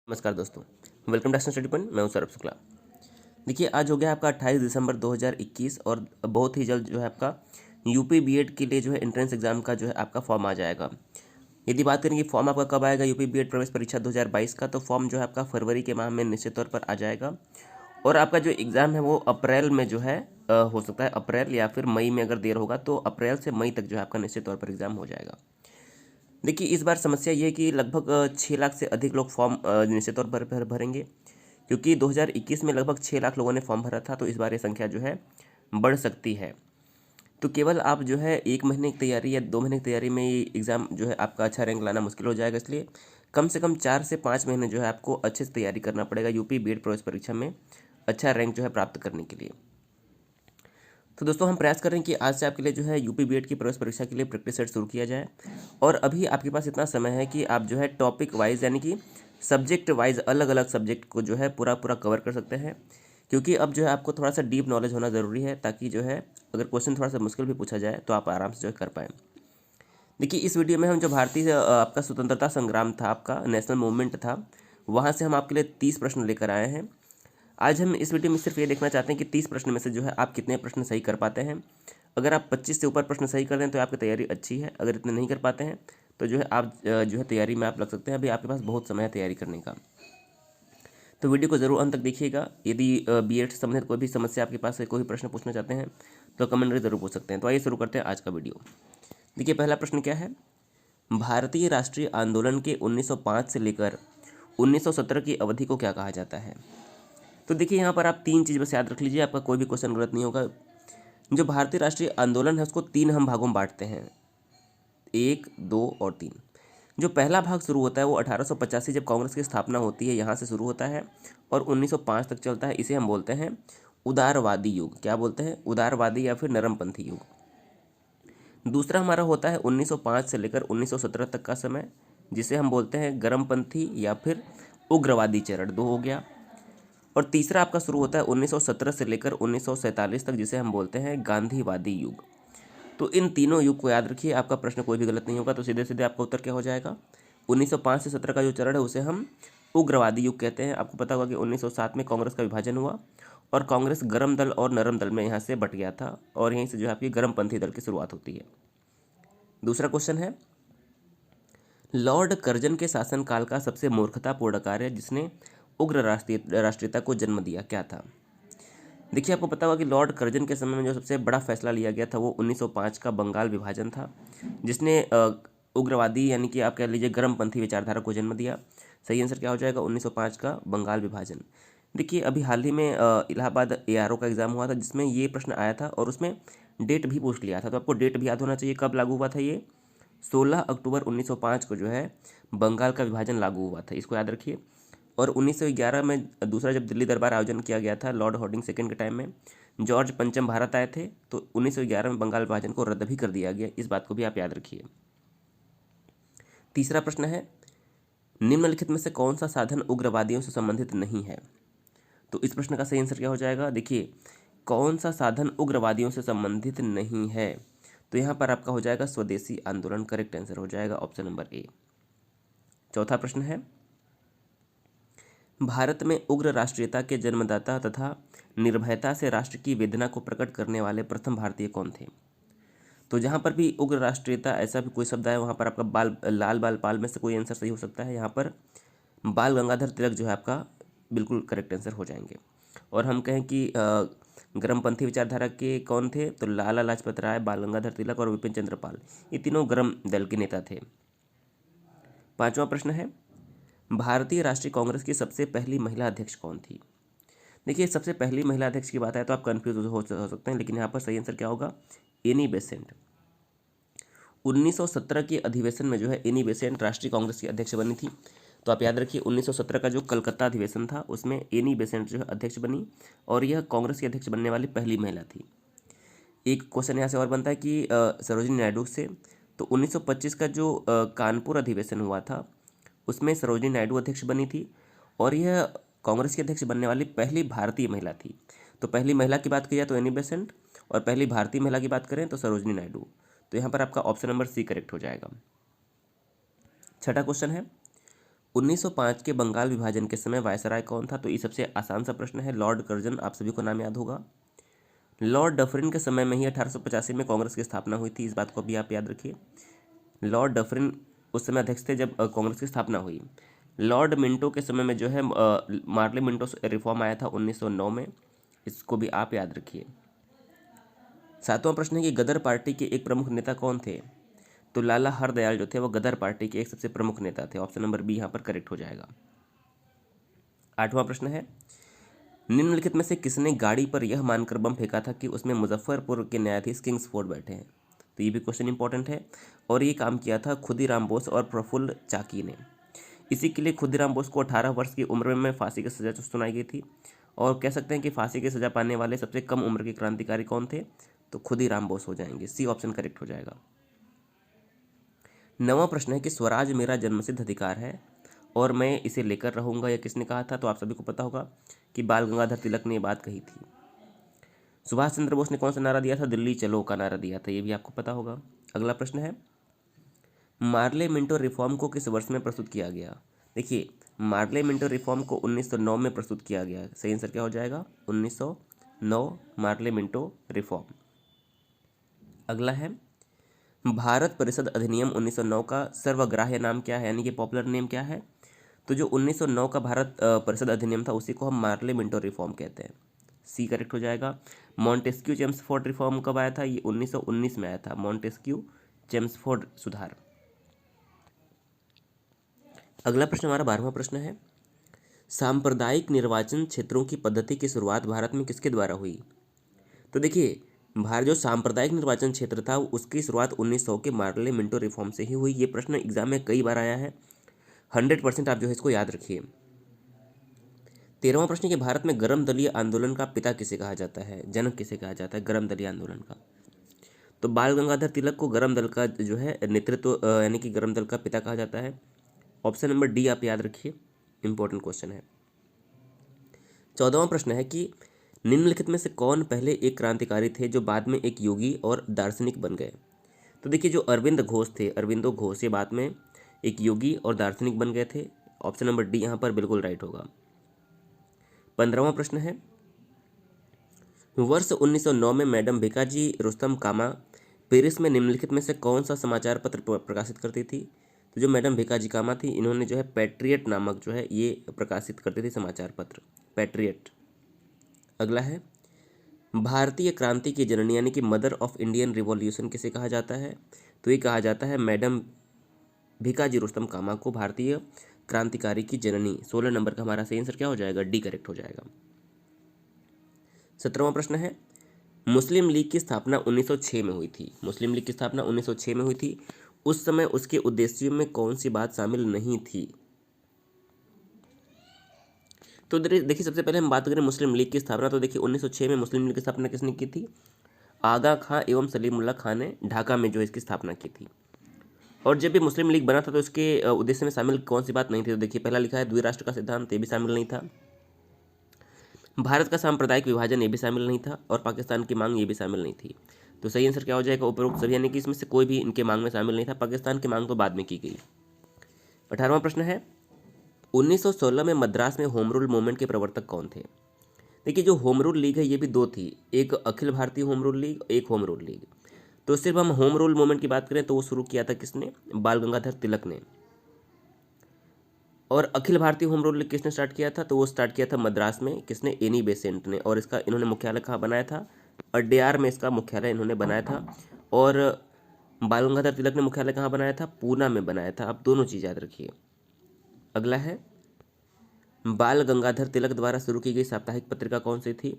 नमस्कार दोस्तों, welcome to study point. मैं हूं सौरभ शुक्ला। देखिए, आज हो गया आपका 28 दिसंबर 2021 और बहुत ही जल्द जो है आपका यूपी बीएड के लिए जो है एंट्रेंस एग्जाम का जो है आपका फॉर्म आ जाएगा। यदि बात करें कि फॉर्म आपका कब आएगा यूपी बीएड प्रवेश परीक्षा 2022 का, तो फॉर्म जो है आपका फरवरी के माह में निश्चित तौर पर आ जाएगा। और आपका जो एग्ज़ाम है वो अप्रैल में जो है हो सकता है अप्रैल या फिर मई में, अगर देर होगा तो अप्रैल से मई तक जो है आपका निश्चित तौर पर एग्ज़ाम हो जाएगा। देखिए, इस बार समस्या ये है कि लगभग 6 लाख से अधिक लोग फॉर्म निश्चित तौर पर भरेंगे, क्योंकि 2021 में लगभग 6 लाख लोगों ने फॉर्म भरा था। तो इस बार ये संख्या जो है बढ़ सकती है। तो केवल आप जो है 1 महीने की तैयारी या 2 महीने की तैयारी में ये एग्ज़ाम जो है आपका अच्छा रैंक लाना मुश्किल हो जाएगा। इसलिए कम से कम 4 से 5 महीने जो है आपको अच्छे से तैयारी करना पड़ेगा यूपी बीएड प्रवेश परीक्षा में अच्छा रैंक जो है प्राप्त करने के लिए। तो दोस्तों, हम प्रयास करें कि आज से आपके लिए जो है यूपी बीएड की प्रवेश परीक्षा के लिए प्रैक्टिस सेट शुरू किया जाए। और अभी आपके पास इतना समय है कि आप जो है टॉपिक वाइज यानी कि सब्जेक्ट वाइज अलग अलग सब्जेक्ट को जो है पूरा पूरा कवर कर सकते हैं, क्योंकि अब जो है आपको थोड़ा सा डीप नॉलेज होना ज़रूरी है, ताकि जो है अगर क्वेश्चन थोड़ा सा मुश्किल भी पूछा जाए तो आप आराम से जो है कर पाएँ। देखिए, इस वीडियो में हम जो भारतीय आपका स्वतंत्रता संग्राम था, आपका नेशनल मूवमेंट था, वहाँ से हम आपके लिए 30 प्रश्न लेकर आए हैं। आज हम इस वीडियो में सिर्फ ये देखना चाहते हैं कि 30 प्रश्न में से जो है आप कितने प्रश्न सही कर पाते हैं। अगर आप 25 से ऊपर प्रश्न सही कर दें तो आपकी तैयारी अच्छी है। अगर इतने नहीं कर पाते हैं तो जो है आप जो है तैयारी में आप लग सकते हैं। अभी आपके पास बहुत समय है तैयारी करने का। तो वीडियो को ज़रूर अंत तक देखिएगा। यदि बीएड से संबंधित कोई भी समस्या आपके पास है, कोई प्रश्न पूछना चाहते हैं, तो कमेंट में ज़रूर पूछ सकते हैं। तो आइए शुरू करते हैं आज का वीडियो। देखिए, पहला प्रश्न क्या है। भारतीय राष्ट्रीय आंदोलन के 1905 से लेकर 1917 की अवधि को क्या कहा जाता है। तो देखिए, यहाँ पर आप 3 चीज़ बस याद रख लीजिए, आपका कोई भी क्वेश्चन गलत नहीं होगा। जो भारतीय राष्ट्रीय आंदोलन है उसको 3 हम भागों में बांटते हैं, 1, 2 और 3। जो पहला भाग शुरू होता है वो 1885 जब कांग्रेस की स्थापना होती है, यहाँ से शुरू होता है और 1905 तक चलता है। इसे हम बोलते हैं उदारवादी युग। क्या बोलते हैं? उदारवादी या फिर नरमपंथी युग। दूसरा हमारा होता है 1905 से लेकर 1917 तक का समय, जिसे हम बोलते हैं गर्मपंथी या फिर उग्रवादी चरण। 2 हो गया। और तीसरा आपका शुरू होता है 1917 से लेकर 1947 तक, जिसे हम बोलते हैं गांधीवादी युग। तो इन तीनों युग को याद रखिए, आपका प्रश्न कोई भी गलत नहीं होगा। तो सीधे सीधे आपका उत्तर क्या हो जाएगा? 1905 से 17 का जो चरण है उसे हम उग्रवादी युग कहते हैं। आपको पता होगा कि 1907 में कांग्रेस का विभाजन हुआ और कांग्रेस गर्म दल और नरम दल में यहाँ से बट गया था, और यहीं से जो है आपकी गर्मपंथी दल की शुरुआत होती है। दूसरा क्वेश्चन है, लॉर्ड कर्जन के शासनकाल का सबसे मूर्खतापूर्ण कार्य जिसने उग्र राष्ट्रीयता को जन्म दिया क्या था। देखिए, आपको पता होगा कि लॉर्ड कर्जन के समय में जो सबसे बड़ा फैसला लिया गया था वो 1905 का बंगाल विभाजन था, जिसने उग्रवादी यानी कि आप कह लीजिए गर्मपंथी विचारधारा को जन्म दिया। सही आंसर क्या हो जाएगा? 1905 का बंगाल विभाजन। देखिए, अभी हाल ही में इलाहाबाद एआरओ का एग्जाम हुआ था, जिसमें ये प्रश्न आया था और उसमें डेट भी पूछ लिया था। तो आपको डेट भी याद होना चाहिए, कब लागू हुआ था ये? 16 अक्टूबर 1905 को जो है बंगाल का विभाजन लागू हुआ था, इसको याद रखिए। और 1911 में दूसरा जब दिल्ली दरबार आयोजन किया गया था लॉर्ड हॉर्डिंग सेकंड के टाइम में, जॉर्ज पंचम भारत आए थे, तो 1911 में बंगाल विभाजन को रद्द भी कर दिया गया। इस बात को भी आप याद रखिए। तीसरा प्रश्न है, निम्नलिखित में से कौन सा साधन उग्रवादियों से संबंधित नहीं है। तो इस प्रश्न का सही आंसर क्या हो जाएगा? देखिए, कौन सा साधन उग्रवादियों से संबंधित नहीं है, तो यहाँ पर आपका हो जाएगा स्वदेशी आंदोलन। करेक्ट आंसर हो जाएगा ऑप्शन नंबर ए। चौथा प्रश्न है, भारत में उग्र राष्ट्रीयता के जन्मदाता तथा निर्भयता से राष्ट्र की वेदना को प्रकट करने वाले प्रथम भारतीय कौन थे। तो जहाँ पर भी उग्र राष्ट्रीयता ऐसा भी कोई शब्द है, वहाँ पर आपका लाल बाल पाल में से कोई आंसर सही हो सकता है। यहाँ पर बाल गंगाधर तिलक जो है आपका बिल्कुल करेक्ट आंसर हो जाएंगे। और हम कहें कि गर्मपंथी विचारधारा के कौन थे, तो लाला लाजपत राय, बाल गंगाधर तिलक और विपिन चंद्र पाल, ये तीनों गर्म दल के नेता थे। पांचवा प्रश्न है, भारतीय राष्ट्रीय कांग्रेस की सबसे पहली महिला अध्यक्ष कौन थी। देखिए, सबसे पहली महिला अध्यक्ष की बात है तो आप कंफ्यूज हो सकते हैं, लेकिन यहाँ पर सही आंसर क्या होगा? Annie Besant. 1917 के अधिवेशन में जो है एनी बेसेंट राष्ट्रीय कांग्रेस की अध्यक्ष बनी थी। तो आप याद रखिए, 1917 का जो कलकत्ता अधिवेशन था उसमें एनी बेसेंट जो है अध्यक्ष बनी, और यह कांग्रेस की अध्यक्ष बनने वाली पहली महिला थी। एक क्वेश्चन यहाँ से और बनता है कि सरोजिनी नायडू से, तो 1925 का जो कानपुर अधिवेशन हुआ था उसमें सरोजिनी नायडू अध्यक्ष बनी थी, और यह कांग्रेस की अध्यक्ष बनने वाली पहली भारतीय महिला थी। तो पहली महिला की बात की जाए तो एनी बेसेंट, और पहली भारतीय महिला की बात करें तो सरोजिनी नायडू। तो यहाँ पर आपका ऑप्शन नंबर सी करेक्ट हो जाएगा। छठा क्वेश्चन है, 1905 के बंगाल विभाजन के समय वायसराय कौन था? तो ये सबसे आसान सा प्रश्न है, लॉर्ड कर्जन, आप सभी को नाम याद होगा। लॉर्ड डफरिन के समय में ही 1885 में कांग्रेस की स्थापना हुई थी, इस बात को भी आप याद रखिए। लॉर्ड डफरिन उस समय अध्यक्ष थे जब कांग्रेस की स्थापना हुई। लॉर्ड मिंटो के समय में जो है मार्ले मिंटो रिफॉर्म आया था 1909 में, इसको भी आप याद रखिए। 7वां प्रश्न है कि गदर पार्टी के एक प्रमुख नेता कौन थे? तो लाला हरदयाल जो थे वो गदर पार्टी के एक सबसे प्रमुख नेता थे, ऑप्शन नंबर बी यहाँ पर करेक्ट हो जाएगा। 8वां प्रश्न है, निम्नलिखित में से किसने गाड़ी पर यह मानकर बम फेंका था कि उसमें मुजफ्फरपुर के न्यायाधीश किंग्सफोर्ड बैठे हैं? तो ये भी क्वेश्चन इंपॉर्टेंट है, और ये काम किया था खुदीराम बोस और प्रफुल्ल चाकी ने। इसी के लिए खुदीराम बोस को 18 वर्ष की उम्र में फांसी की सजा सुनाई गई थी, और कह सकते हैं कि फांसी की सजा पाने वाले सबसे कम उम्र के क्रांतिकारी कौन थे? तो खुदीराम बोस हो जाएंगे, सी ऑप्शन करेक्ट हो जाएगा। 9वां प्रश्न है कि स्वराज मेरा जन्मसिद्ध अधिकार है और मैं इसे लेकर रहूंगा, यह किसने कहा था? तो आप सभी को पता होगा कि बाल गंगाधर तिलक ने ये बात कही थी। सुभाष चंद्र बोस ने कौन सा नारा दिया था? दिल्ली चलो का नारा दिया था, ये भी आपको पता होगा। अगला प्रश्न है, मार्ले मिंटो रिफॉर्म को किस वर्ष में प्रस्तुत किया गया? देखिए, मार्ले मिंटो रिफॉर्म को 1909 में प्रस्तुत किया गया। सही आंसर क्या हो जाएगा? 1909 मार्ले मिंटो रिफॉर्म। अगला है, भारत परिषद अधिनियम 1909 का सर्वग्राह्य नाम क्या है, यानी कि पॉपुलर नेम क्या है? तो जो 1909 का भारत परिषद अधिनियम था उसी को हम मार्ले मिंटो रिफॉर्म कहते हैं, सी करेक्ट हो जाएगा। मॉन्टेस्क्यू चेम्सफोर्ड रिफॉर्म कब आया था? ये 1919 में आया था, मॉन्टेस्क्यू चेम्सफोर्ड सुधार। अगला प्रश्न हमारा 12वां प्रश्न है, सांप्रदायिक निर्वाचन क्षेत्रों की पद्धति की शुरुआत भारत में किसके द्वारा हुई? तो देखिए, भारत जो सांप्रदायिक निर्वाचन क्षेत्र था उसकी शुरुआत 1900 के मार्ले मिंटो रिफॉर्म से ही हुई। ये प्रश्न एग्जाम में कई बार आया है, 100% आप जो है इसको याद रखिए। 13वां प्रश्न कि भारत में गर्म दलीय आंदोलन का पिता किसे कहा जाता है, जनक किसे कहा जाता है गर्म दलीय आंदोलन का? तो बाल गंगाधर तिलक को गर्म दल का जो है नेतृत्व यानी कि गर्म दल का पिता कहा जाता है, ऑप्शन नंबर डी आप याद रखिए, इंपॉर्टेंट क्वेश्चन है। 14वां प्रश्न है कि निम्नलिखित में से कौन पहले एक क्रांतिकारी थे जो बाद में एक योगी और दार्शनिक बन गए? तो देखिए, जो अरविंद घोष थे, अरविंदो घोष, ये बाद में एक योगी और दार्शनिक बन गए थे, ऑप्शन नंबर डी यहाँ पर बिल्कुल राइट होगा। 15वां प्रश्न है, वर्ष 1909 में मैडम भिकाजी रुस्तम कामा पेरिस में निम्नलिखित में से कौन सा समाचार पत्र प्रकाशित करती थी? तो जो मैडम भिकाजी कामा थी इन्होंने जो है पैट्रियट नामक जो है ये प्रकाशित करती थी समाचार पत्र, पैट्रियट। अगला है, भारतीय क्रांति की जननी यानी कि मदर ऑफ इंडियन रिवॉल्यूशन किसे कहा जाता है? तो ये कहा जाता है मैडम भिकाजी रुस्तम कामा को भारतीय क्रांतिकारी की जननी। 16 नंबर का हमारा सही आंसर क्या हो जाएगा? डी करेक्ट हो जाएगा। 17वां प्रश्न है, मुस्लिम लीग की स्थापना 1906 में हुई थी। मुस्लिम लीग की स्थापना 1906 में हुई थी, उस समय उसके उद्देश्यों में कौन सी बात शामिल नहीं थी? तो देखिए, सबसे पहले हम बात करें मुस्लिम लीग की स्थापना, तो देखिए 1906 में मुस्लिम लीग की स्थापना किसने की थी? आगा खां एवं सलीमुल्लाह खां ने ढाका में जो है इसकी स्थापना की थी। और जब भी मुस्लिम लीग बना था तो इसके उद्देश्य में शामिल कौन सी बात नहीं थी? तो देखिए, पहला लिखा है द्विराष्ट्र का सिद्धांत, ये भी शामिल नहीं था। भारत का सांप्रदायिक विभाजन, ये भी शामिल नहीं था। और पाकिस्तान की मांग, ये भी शामिल नहीं थी। तो सही आंसर क्या हो जाएगा? उपरोक्त सभी, यानी कि इसमें से कोई भी इनके मांग में शामिल नहीं था। पाकिस्तान की मांग तो बाद में की गई। 18वां प्रश्न है, 1916 में मद्रास में होम रूल मूवमेंट के प्रवर्तक कौन थे? देखिए, जो होम रूल लीग है ये भी दो थी, एक Akhil Bharatiya home rule league, एक होम रूल लीग। तो सिर्फ हम होम रूल मूवमेंट की बात करें तो वो शुरू किया था किसने? बाल गंगाधर तिलक ने। और Akhil Bharatiya home rule league किसने स्टार्ट किया था? तो वो स्टार्ट किया था मद्रास में, किसने? एनी बेसेंट ने। और इसका इन्होंने मुख्यालय कहाँ बनाया था? अड्यार में इसका मुख्यालय इन्होंने बनाया था। और बाल गंगाधर तिलक ने मुख्यालय कहाँ बनाया था? पूना में बनाया था। आप दोनों चीज़ याद रखिए। अगला है, बाल गंगाधर तिलक द्वारा शुरू की गई साप्ताहिक पत्रिका कौन सी थी?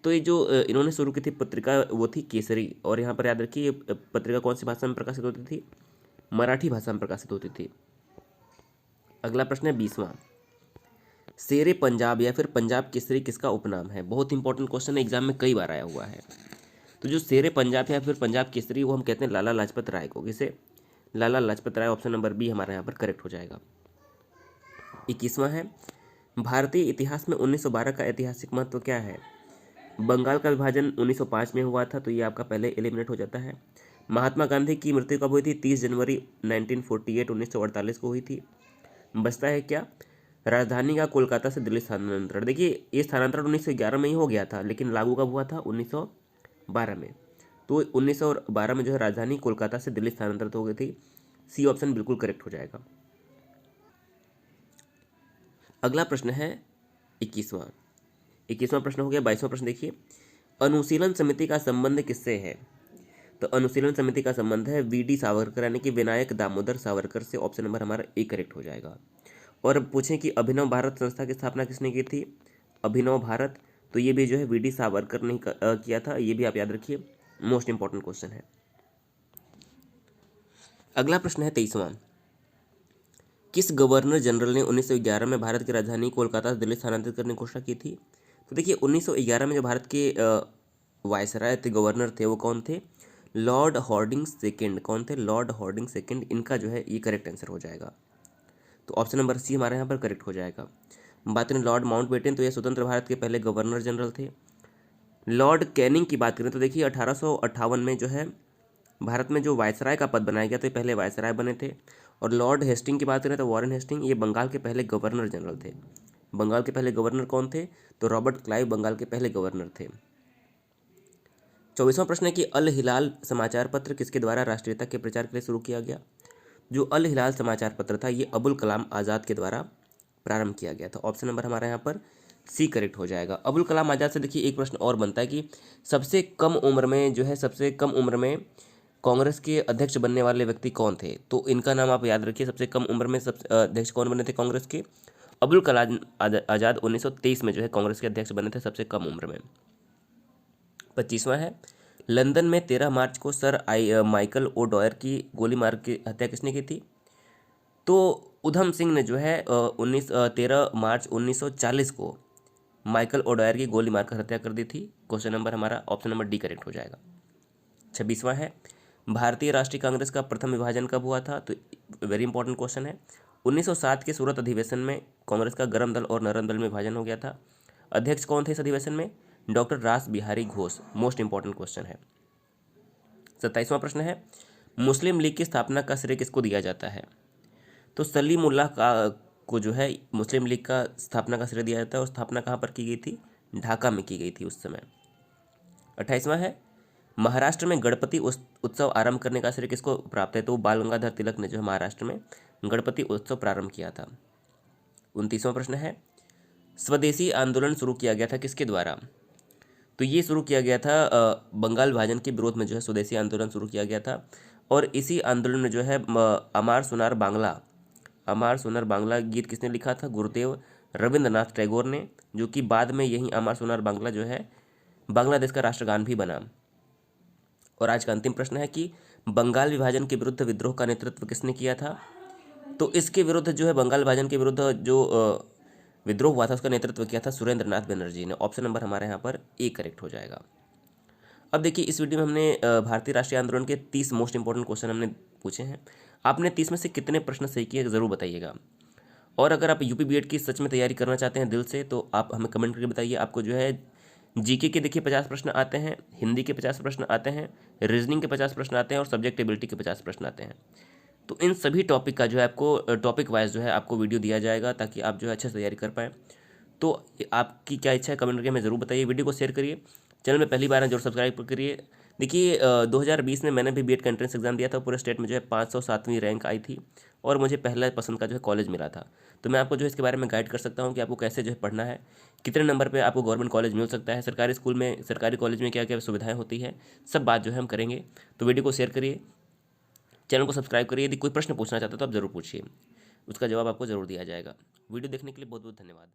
तो ये जो इन्होंने शुरू की थी पत्रिका वो थी केसरी। और यहाँ पर याद रखिए, ये पत्रिका कौन सी भाषा में प्रकाशित होती थी? मराठी भाषा में प्रकाशित होती थी। अगला प्रश्न है 20वां, शेरे पंजाब या फिर पंजाब केसरी किसका उपनाम है? बहुत इंपॉर्टेंट क्वेश्चन है, एग्जाम में कई बार आया हुआ है। तो जो शेरे पंजाब या फिर पंजाब केसरी वो हम कहते हैं लाला लाजपत राय को। किसे? Lala Lajpat Rai, option number B हमारा यहाँ पर करेक्ट हो जाएगा। 21वां है, भारतीय इतिहास में 1912 का ऐतिहासिक महत्व क्या है? बंगाल का विभाजन 1905 में हुआ था, तो ये आपका पहले एलिमिनेट हो जाता है। महात्मा गांधी की मृत्यु कब हुई थी? 30 जनवरी 1948 1948 को हुई थी। बचता है क्या, राजधानी का कोलकाता से दिल्ली स्थानांतरण। देखिए ये स्थानांतरण 1911 में ही हो गया था, लेकिन लागू कब हुआ था, 1912 में। तो 1912 में जो है राजधानी कोलकाता से दिल्ली स्थानांतरित हो गई थी। सी ऑप्शन बिल्कुल करेक्ट हो जाएगा। अगला प्रश्न है 21वां प्रश्न हो गया। 22वां प्रश्न देखिए, अनुशीलन समिति का संबंध किससे है। तो अनुशीलन समिति का संबंध है वीडी सावरकर यानी कि विनायक दामोदर सावरकर से। ऑप्शन नंबर हमारा ए करेक्ट हो जाएगा। और अब पूछें कि अभिनव भारत संस्था की स्थापना किसने की थी, अभिनव भारत, तो ये भी जो है वीडी सावरकर ने किया था। ये भी आप याद रखिए, मोस्ट इंपॉर्टेंट क्वेश्चन है। अगला प्रश्न है 23वां, किस गवर्नर जनरल ने 1911 में भारत की राजधानी कोलकाता से दिल्ली स्थानांतरित करने की घोषणा की थी। तो देखिए 1911 में जो भारत के वायसराय थे, गवर्नर थे, वो कौन थे, लॉर्ड हॉर्डिंग्स सेकंड। कौन थे, लॉर्ड हॉर्डिंग्स सेकंड। इनका जो है ये करेक्ट आंसर हो जाएगा। तो ऑप्शन नंबर सी हमारे यहाँ पर करेक्ट हो जाएगा। बात करें लॉर्ड माउंटबेटन, तो ये स्वतंत्र भारत के पहले गवर्नर जनरल थे। लॉर्ड कैनिंग की बात करें तो देखिए 1858 में जो है भारत में जो वायसराय का पद बनाया गया तो ये पहले वायसराय बने थे। और लॉर्ड हेस्टिंग की बात करें तो वॉरेन हेस्टिंग, ये बंगाल के पहले गवर्नर जनरल थे। बंगाल के पहले गवर्नर कौन थे, तो रॉबर्ट क्लाइव बंगाल के पहले गवर्नर थे। 24वां प्रश्न है कि अल हिलाल समाचार पत्र किसके द्वारा राष्ट्रीयता के प्रचार के लिए शुरू किया गया। जो अल हिलाल समाचार पत्र था ये अबुल कलाम आज़ाद के द्वारा प्रारंभ किया गया था। ऑप्शन नंबर हमारे यहाँ पर सी करेक्ट हो जाएगा। अबुल कलाम आज़ाद से देखिए एक प्रश्न और बनता है कि सबसे कम उम्र में कांग्रेस के अध्यक्ष बनने वाले व्यक्ति कौन थे। तो इनका नाम आप याद रखिए, सबसे कम उम्र में सबसे अध्यक्ष कौन बने थे कांग्रेस के, अबुल कलाम आज़ाद 1923 में जो है कांग्रेस के अध्यक्ष बने थे सबसे कम उम्र में। 25वां है, लंदन में 13 मार्च को सर माइकल ओ डॉयर की गोली मार के हत्या किसने की थी। तो उधम सिंह ने जो है 13 मार्च 1940 को माइकल ओ डॉयर की गोली मारकर हत्या कर दी थी। क्वेश्चन नंबर हमारा ऑप्शन नंबर डी करेक्ट हो जाएगा। 26वां है, भारतीय राष्ट्रीय कांग्रेस का प्रथम विभाजन कब हुआ था। तो वेरी इंपॉर्टेंट क्वेश्चन है। 1907 के सूरत अधिवेशन में कांग्रेस का गरम दल और नरम दल में विभाजन हो गया था। अध्यक्ष कौन थे इस अधिवेशन में, डॉक्टर रास Bihari Ghosh. Most important question है। 27वां प्रश्न है, मुस्लिम लीग की स्थापना का श्रेय किसको दिया जाता है। तो सलीमुल्लाह को जो है मुस्लिम लीग का स्थापना का श्रेय दिया जाता है। और स्थापना कहाँ पर की गई थी, ढाका में की गई थी उस समय। 28वां है, महाराष्ट्र में गणपति उत्सव आरंभ करने का श्रेय किसको प्राप्त है। तो बाल गंगाधर तिलक ने जो है महाराष्ट्र में गणपति उत्सव प्रारंभ किया था। 29वां प्रश्न है, स्वदेशी आंदोलन शुरू किया गया था किसके द्वारा। तो ये शुरू किया गया था बंगाल विभाजन के विरोध में जो है स्वदेशी आंदोलन शुरू किया गया था। और इसी आंदोलन में जो है अमार सुनार बांग्ला गीत किसने लिखा था, गुरुदेव रविंद्रनाथ टैगोर ने, जो कि बाद में यही अमार सुनार बांग्ला जो है बांग्लादेश का राष्ट्रगान भी बना। और आज का अंतिम प्रश्न है कि बंगाल विभाजन के विरुद्ध विद्रोह का नेतृत्व किसने किया था। तो इसके विरुद्ध जो है बंगाल विभाजन के विरुद्ध जो विद्रोह हुआ था उसका नेतृत्व किया था सुरेंद्र नाथ बनर्जी ने। ऑप्शन नंबर हमारे यहाँ पर ए करेक्ट हो जाएगा। अब देखिए इस वीडियो में हमने भारतीय राष्ट्रीय आंदोलन के 30 मोस्ट इंपॉर्टेंट क्वेश्चन हमने पूछे हैं। आपने 30 में से कितने प्रश्न सही किए ज़रूर बताइएगा। और अगर आप यूपी बीएड की सच में तैयारी करना चाहते हैं दिल से, तो आप हमें कमेंट करके बताइए। आपको जो है जीके के देखिए 50 प्रश्न आते हैं, हिंदी के 50 प्रश्न आते हैं, रीजनिंग के 50 प्रश्न आते हैं और सब्जेक्ट एबिलिटी के 50 प्रश्न आते हैं। तो इन सभी टॉपिक का जो है आपको टॉपिक वाइज जो है आपको वीडियो दिया जाएगा ताकि आप जो है अच्छे से तैयारी कर पाएँ। तो आपकी क्या इच्छा है कमेंट करके हमें ज़रूर बताइए। वीडियो को शेयर करिए, चैनल में पहली बार है जरूर सब्सक्राइब करिए। देखिए 2020 में मैंने भी बीएड का एंट्रेंस एग्जाम दिया था, पूरे स्टेट में जो है 507वीं रैंक आई थी और मुझे पहला पसंद का जो है कॉलेज मिला था। तो मैं आपको जो है इसके बारे में गाइड कर सकता हूँ कि आपको कैसे जो है पढ़ना है, कितने नंबर पे आपको गवर्नमेंट कॉलेज मिल सकता है, सरकारी स्कूल में सरकारी कॉलेज में क्या क्या सुविधाएं होती है, सब बात जो है हम करेंगे। तो वीडियो को शेयर करिए, चैनल को सब्सक्राइब करिए। यदि कोई प्रश्न पूछना चाहते हो तो आप ज़रूर पूछिए, उसका जवाब आपको ज़रूर दिया जाएगा। वीडियो देखने के लिए बहुत बहुत धन्यवाद।